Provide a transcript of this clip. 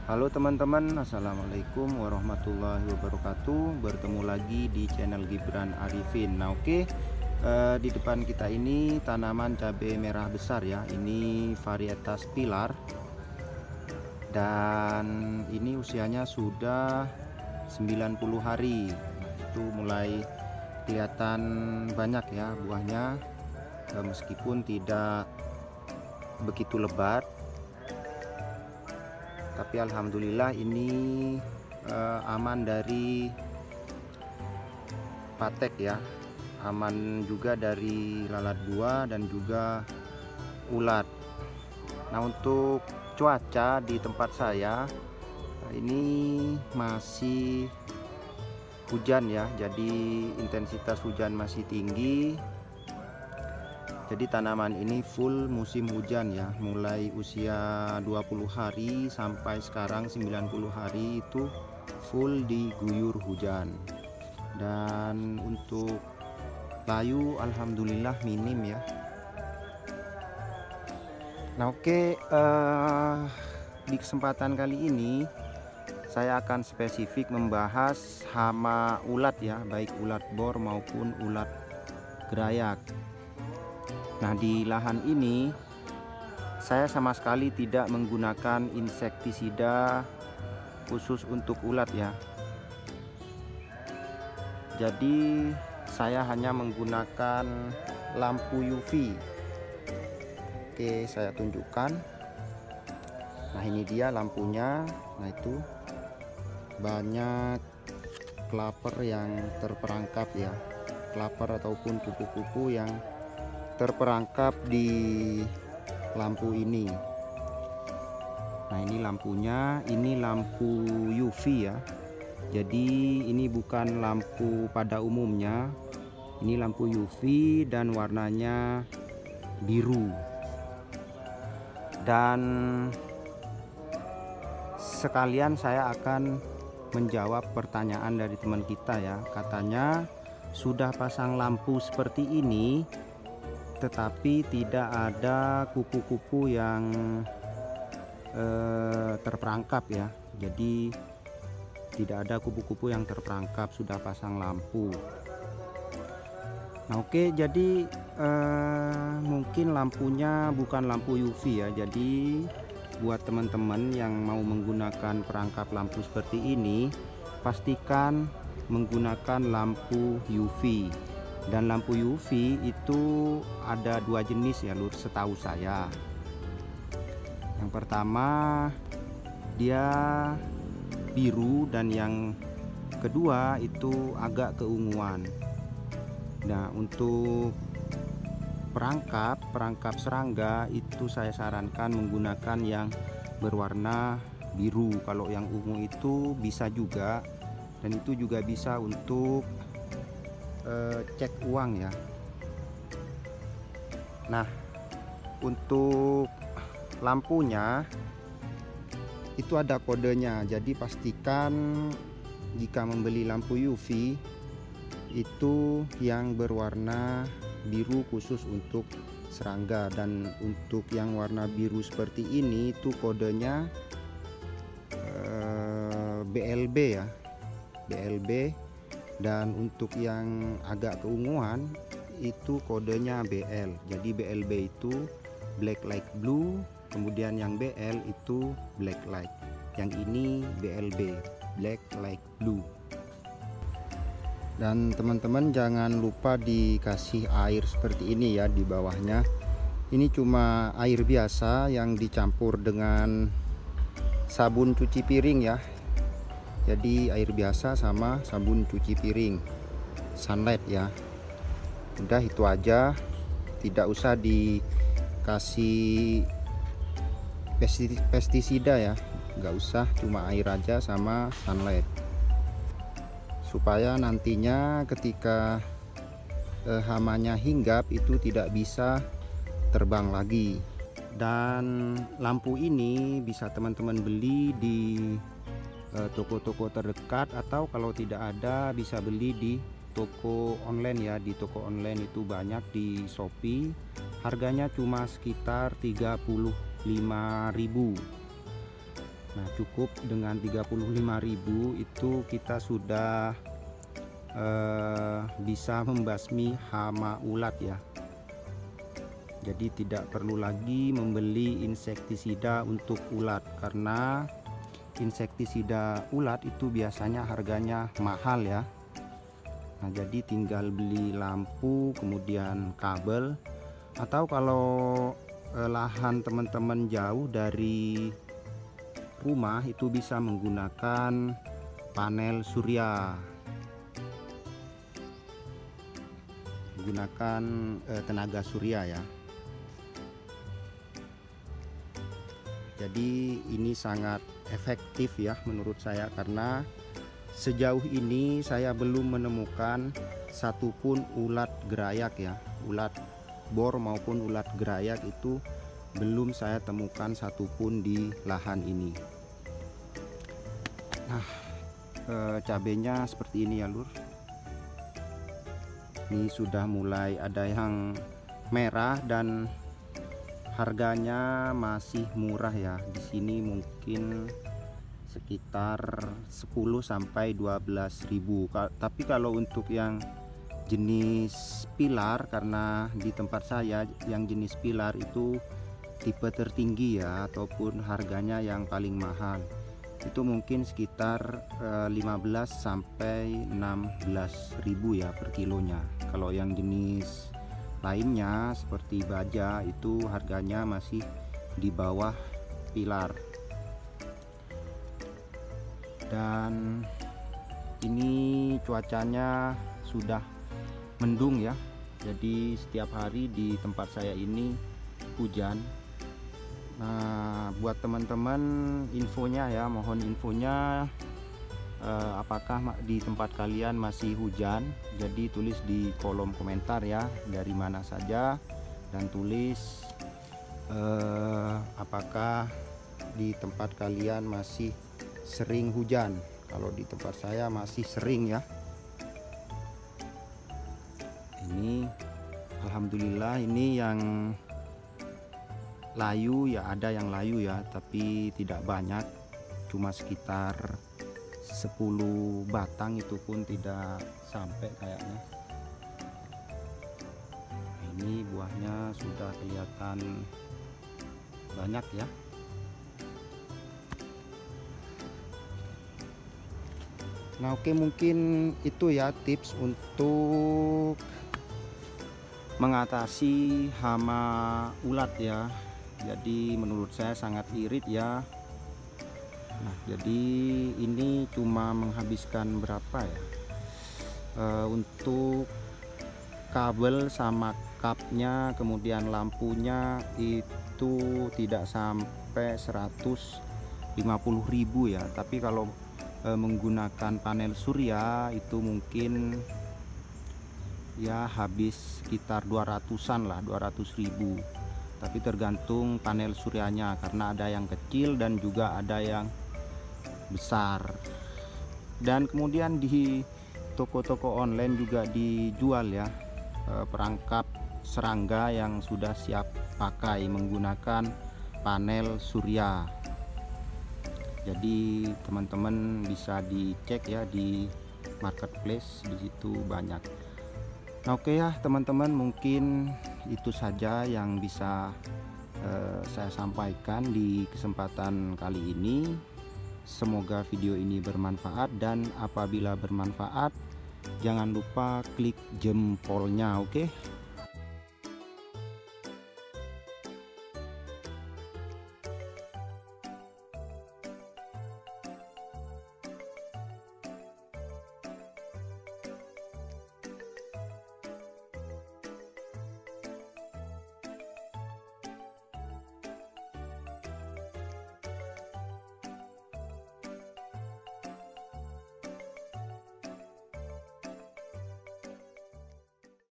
Halo teman-teman, assalamualaikum warahmatullahi wabarakatuh. Bertemu lagi di channel Gibran Arifin. Di depan kita ini tanaman cabai merah besar ya. Ini varietas pilar dan ini usianya sudah 90 hari. Itu mulai kelihatan banyak ya buahnya, meskipun tidak begitu lebat. Tapi alhamdulillah ini aman dari patek ya, aman juga dari lalat buah dan juga ulat. Nah, untuk cuaca di tempat saya ini masih hujan ya, jadi intensitas hujan masih tinggi. Jadi tanaman ini full musim hujan ya, mulai usia 20 hari sampai sekarang 90 hari itu full diguyur hujan. Dan untuk layu alhamdulillah minim ya. Nah di kesempatan kali ini saya akan spesifik membahas hama ulat ya, baik ulat bor maupun ulat gerayak. Nah, di lahan ini saya sama sekali tidak menggunakan insektisida khusus untuk ulat ya. Jadi saya hanya menggunakan lampu UV. Oke, saya tunjukkan. Nah, ini dia lampunya. Nah, itu banyak klaper yang terperangkap ya. Klaper ataupun kupu-kupu yang terperangkap di lampu ini. Nah, ini lampunya, ini lampu UV ya. Jadi ini bukan lampu pada umumnya. Ini lampu UV dan warnanya biru. Dan sekalian saya akan menjawab pertanyaan dari teman kita ya. Katanya sudah pasang lampu seperti ini tetapi tidak ada kupu-kupu yang terperangkap ya. Jadi tidak ada kupu-kupu yang terperangkap, sudah pasang lampu. Nah jadi mungkin lampunya bukan lampu UV ya. Jadi buat teman-teman yang mau menggunakan perangkap lampu seperti ini, pastikan menggunakan lampu UV. Dan lampu UV itu ada dua jenis ya lur, setahu saya. Yang pertama dia biru dan yang kedua itu agak keunguan. Nah, untuk perangkap serangga itu saya sarankan menggunakan yang berwarna biru. Kalau yang ungu itu bisa juga, dan itu juga bisa untuk cek uang ya. Nah, untuk lampunya itu ada kodenya, jadi pastikan jika membeli lampu UV itu yang berwarna biru khusus untuk serangga. Dan untuk yang warna biru seperti ini itu kodenya BLB ya, BLB. Dan untuk yang agak keunguan itu kodenya BL. Jadi BLB itu black light blue, kemudian yang BL itu black light. Yang ini BLB, black light blue. Dan teman-teman jangan lupa dikasih air seperti ini ya di bawahnya. Ini cuma air biasa yang dicampur dengan sabun cuci piring ya. Jadi air biasa sama sabun cuci piring Sunlight ya. Udah itu aja, tidak usah dikasih pestisida ya, nggak usah, cuma air aja sama Sunlight, supaya nantinya ketika hamanya hinggap itu tidak bisa terbang lagi. Dan lampu ini bisa teman-teman beli di toko-toko terdekat, atau kalau tidak ada bisa beli di toko online ya. Di toko online itu banyak, di Shopee harganya cuma sekitar 35.000. Nah, cukup dengan 35.000 itu kita sudah bisa membasmi hama ulat ya. Jadi tidak perlu lagi membeli insektisida untuk ulat, karena insektisida ulat itu biasanya harganya mahal ya. Nah, jadi tinggal beli lampu, kemudian kabel, atau kalau lahan teman-teman jauh dari rumah itu bisa menggunakan panel surya, menggunakan tenaga surya ya. Jadi ini sangat efektif ya menurut saya, karena sejauh ini saya belum menemukan satupun ulat gerayak ya, ulat bor maupun ulat gerayak itu belum saya temukan satupun di lahan ini. Nah, cabenya seperti ini ya lur. Ini sudah mulai ada yang merah dan harganya masih murah ya. Di sini mungkin sekitar 10 sampai 12.000. Tapi kalau untuk yang jenis pilar, karena di tempat saya yang jenis pilar itu tipe tertinggi ya, ataupun harganya yang paling mahal, itu mungkin sekitar 15 sampai 16.000 ya per kilonya. Kalau yang jenis lainnya seperti baja itu harganya masih di bawah pilar. Dan ini cuacanya sudah mendung ya, jadi setiap hari di tempat saya ini hujan. Nah, buat teman-teman infonya ya, mohon infonya apakah di tempat kalian masih hujan. Jadi tulis di kolom komentar ya, dari mana saja, dan tulis apakah di tempat kalian masih sering hujan. Kalau di tempat saya masih sering ya. Ini alhamdulillah, ini yang layu ya, ada yang layu ya, tapi tidak banyak, cuma sekitar 10 batang, itu pun tidak sampai kayaknya. Ini buahnya sudah kelihatan banyak ya. Nah, oke, mungkin itu ya tips untuk mengatasi hama ulat ya. Jadi menurut saya sangat irit ya. Nah, jadi ini cuma menghabiskan berapa ya, untuk kabel sama kapnya, kemudian lampunya itu tidak sampai 150.000 ya. Tapi kalau menggunakan panel surya itu mungkin ya habis sekitar 200-an lah, 200.000. Tapi tergantung panel suryanya, karena ada yang kecil dan juga ada yang besar. Dan kemudian di toko-toko online juga dijual ya perangkap serangga yang sudah siap pakai menggunakan panel surya. Jadi teman-teman bisa dicek ya di marketplace, di situ banyak. Nah, oke ya teman-teman, mungkin itu saja yang bisa saya sampaikan di kesempatan kali ini. Semoga video ini bermanfaat, dan apabila bermanfaat jangan lupa klik jempolnya, oke?